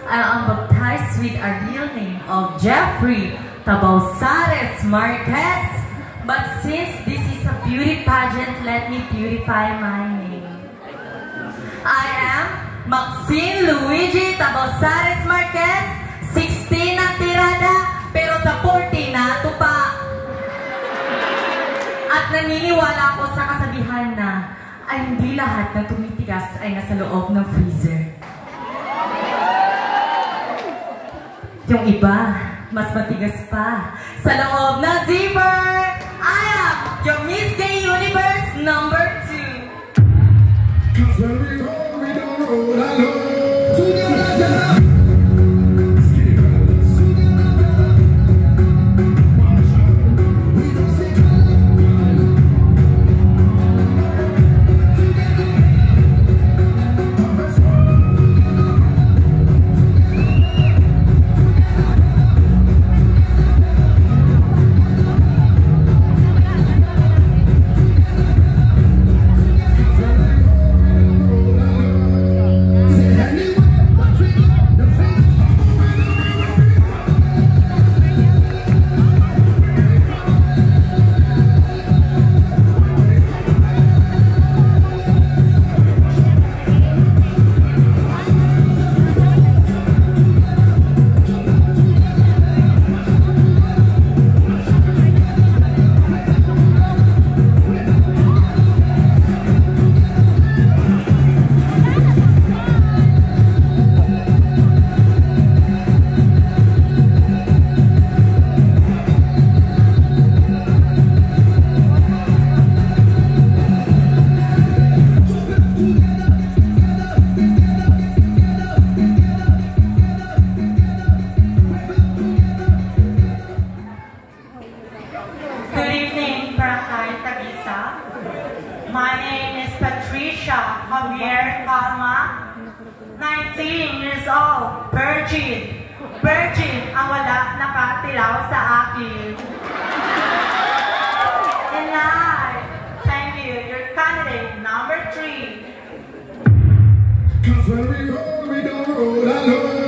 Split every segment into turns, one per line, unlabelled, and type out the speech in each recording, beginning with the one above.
I am baptized with a real name of Jeffrey Tabausares Marquez. But since this is a beauty pageant, let me beautify my name. I am Maxine Luigi Tabausares Marquez, 16 ang tirada, pero sa 40 na tupa. At naniniwala ako sa kasabihan na ay hindi lahat ng tumitigas ay nasa loob ng freezer. Yung iba, mas matigas pa sa loob ng zipper. I am your Miss Gay Universe number 2. Cause when we don't roll alone.
My name is Patricia Javier Palma, 19 years old, virgin. Virgin ang wala nakatilaw sa akin. And I thank you, your candidate number 3. Cause when we don't roll alone.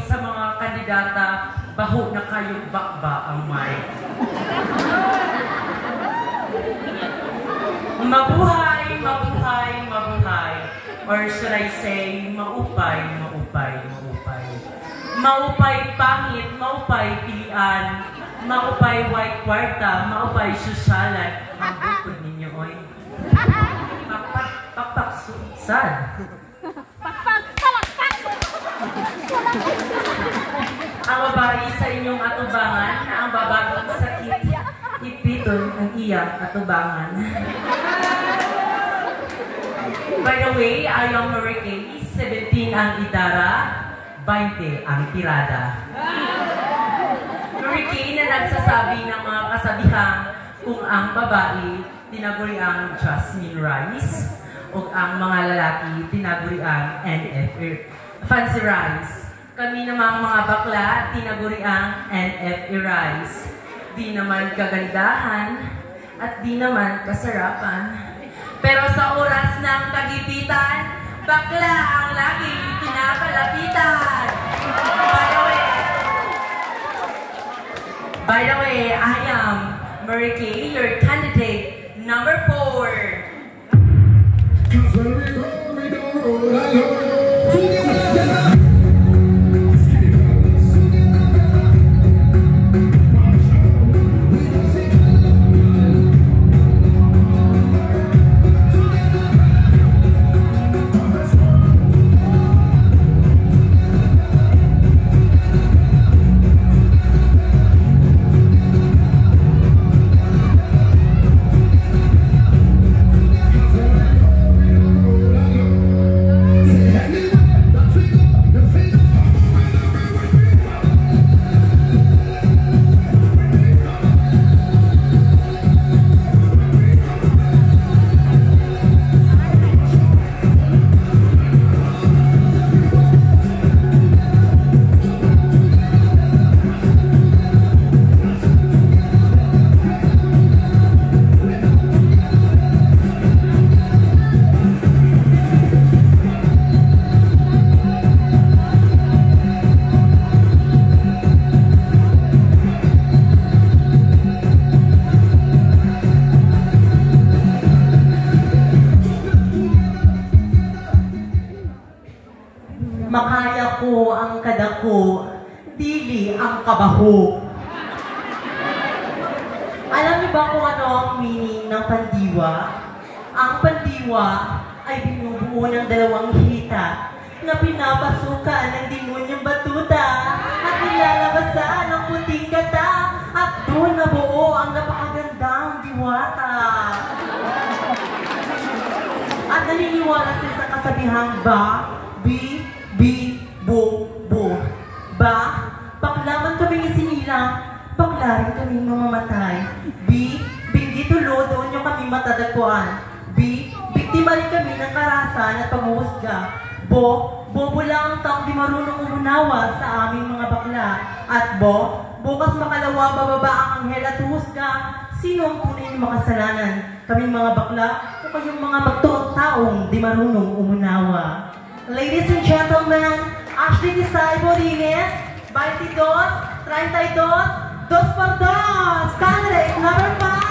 Sa mga kandidata, baho na kayong bakba ang mic. Mabuhay, mabuhay, mabuhay. Or should I say, maupay, maupay, maupay. Maupay pangit, maupay pilian, maupay white kwarta, maupay susyalan. Ang bukod ninyo, oy. Pakpak, sad. Ang babae sa inyong atubangan na ang babagong sakit, ipiton ang iyang atubangan. By the way, I am Marie Kay, 17 ang idara, 20 ang tirada. Marie Kay na nagsasabi ng mga kasabihang kung ang babae tinaguri ang Jasmine Rice o ang mga lalaki tinaguri ang NF Fancy Rice. Kami namang mga bakla, tinaguri ang NF Rice. Di naman kagandahan at di naman kasarapan. Pero sa oras ng kagipitan, bakla ang laging pinapalapitan. By the way, I am Mary Kay, your candidate number 4. Makaya ko ang kadako, dili ang kabaho. Alam niyo ba kung ano ang meaning ng pandiwa? Ang pandiwa ay binubuo ng dalawang hita na pinapasukan ng demonyong batuta at nilalabasan ng puting gata at doon nabuo ang napakagandang diwata. At naniniwala sila sa kasabihang ba, bo. Ba, paklaman kaming isinilang, paklarin kaming mamamatay. Bingi tulo, doon nyo kami matatagpuan. Biktima rin kami ng karahasan at panghuhusga. Bobo lang ang taong di marunong umunawa sa aming mga bakla. At bukas makalawa bababa ang anghel at huhusga. Sino ang tunay ng makasalanan? Kaming mga bakla o kayong mga magtuong taong di marunong umunawa? Ladies and gentlemen, Ashley Desai Borines, 22, 32, 2 por 2, candidate number 5.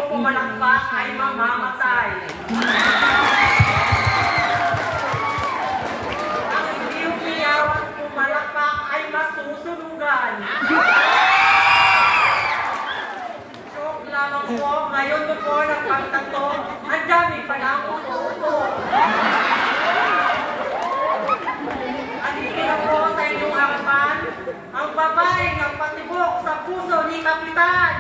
pumalakpak ay mamamatay. Ang hindi umiyawan pumalakpak ay masusunugan. Joke lamang po, ngayon mo po nagpagtanto, ang dami pa na akong uuto. Andito na po sa inyong harapan, ang babae ng patibok sa puso ni Kapitan.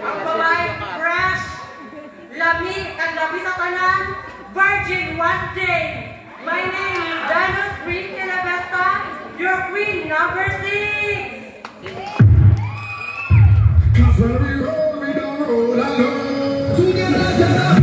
Ang babae fresh, lami sa tanan, virgin one day. My name Number 6!
Cause when we roll, we don't roll alone. Together.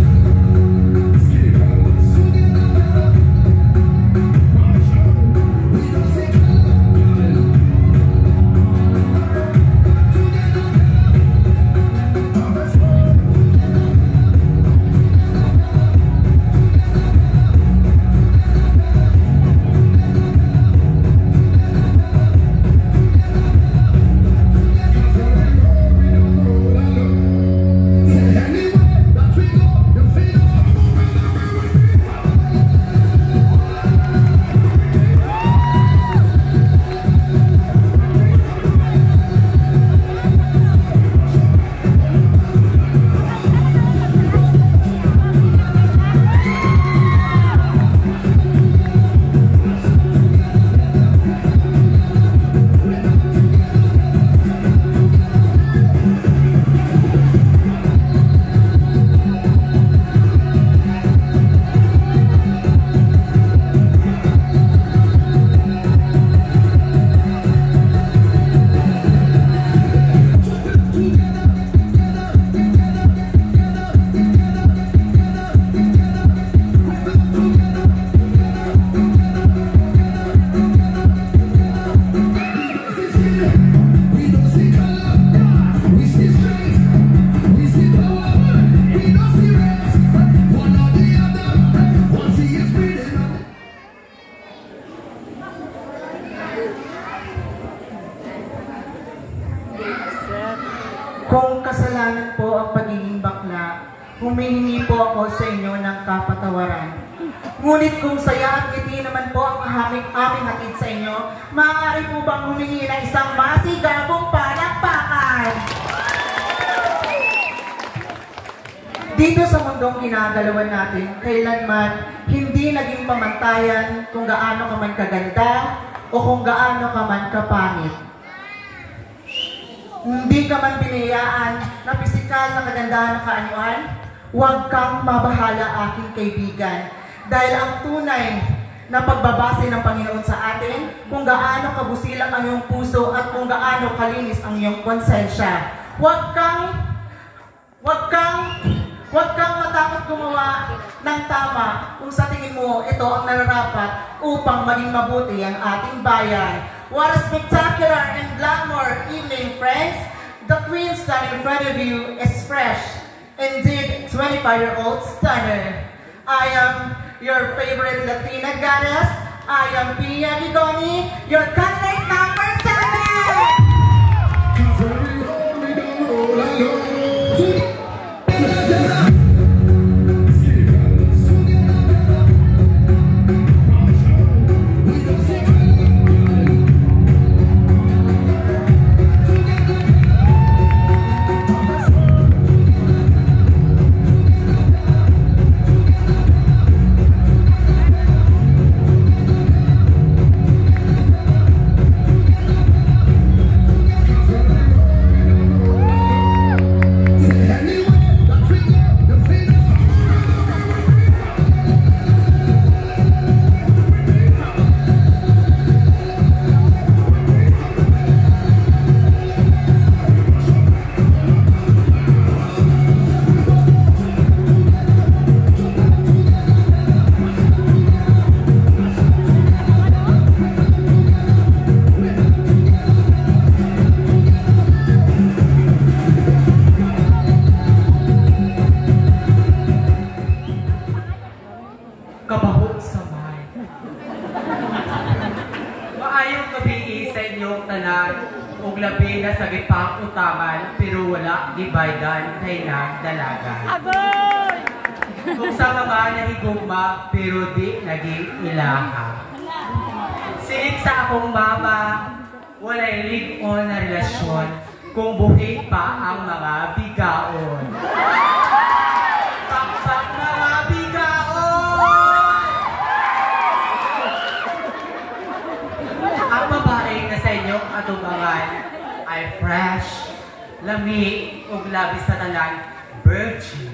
Kung kasalanan po ang pagiging bakla, humihingi po ako sa inyo ng kapatawaran. Ngunit kung saya at ngiti naman po ang aming hatid sa inyo, maaari po bang humingi ng isang masigabong palakpakan? Dito sa mundong ginagalawan natin, kailanman hindi naging pamantayan kung gaano ka man kaganda o kung gaano ka man kapangit. Hindi ka man binayaan na pisikal na kagandahan ng kaanyuan, huwag kang mabahala aking kaibigan. Dahil ang tunay na pagbabase ng Panginoon sa atin, kung gaano kabusilak ang iyong puso at kung gaano kalinis ang iyong konsensya. Huwag kang matakot gumawa ng tama kung sa tingin mo ito ang nararapat upang maging mabuti ang ating bayan. What a spectacular and glamour evening, friends! The queen standing in front of you is fresh, indeed 25-year-old stunner. I am your favorite Latina goddess. I am Pia Ligoni, your candidate number 7!
Kabahog sa may. Maayong gabi sa inyong tanan, ug labi na sa gipang utaman, pero wala gibaydan kay nagdalagan. Agoy! Kung sa mga nahigugma, pero di naging ilaha. Silip sa akong mama, walay lig-on na relasyon, kung buhay pa ang mga bigaon. Pakpak mga bigaon! Ang babae na sa inyong atubangan ay fresh, lami, ug labis sa tanan, virgin.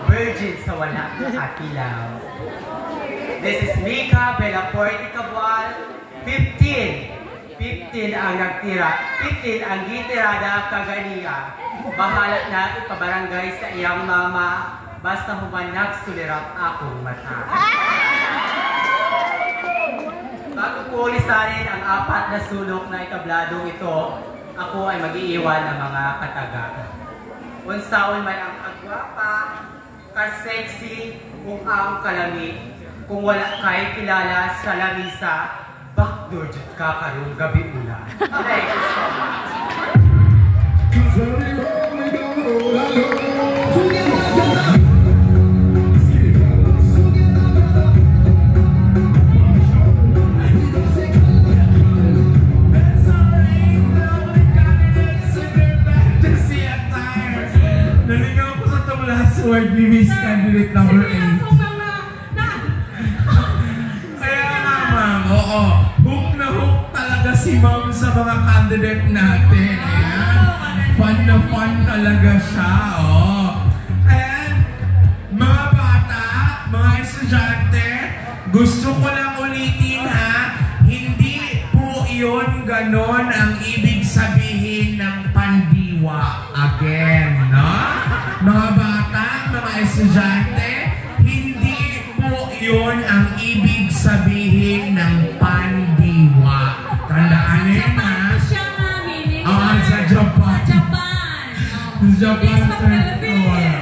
Virgin sa wala akilaw. This is Mika Belaporte Cabal, 15
15 ang nagtira, 15 ang gitirada kaganiya. Bahala na ipabarangay sa iyang mama, basta human nagsulirat akong mata. Bago ko listanin ang 4 na sulok na ikabladong ito, ako ay mag-iiwan ng mga kataga. Unsaon man ang kagwapa, ka-sexy, kung ang kalami, kung wala kay kilala sa lamisa, backdoor jud ka karong gabi una. Thank you so much.
Nalingaw ko sa itong last word ni Miss Candidate number 8. Kaya nga ma'am, oo. Hook na hook talaga si ma'am sa mga candidate natin. Ayan. Fun na fun talaga siya. Oh. And mga bata, mga estudyante, gusto ko lang ulitin ha, hindi po yun ganon ang ibig sabihin ng pandiwa. Again, no? Mga bata, mga estudyante, hindi po yun ang ibig sabihin ng pandiwa. Tandaan yun, ha? Sa Japan. Sa Japan, third floor.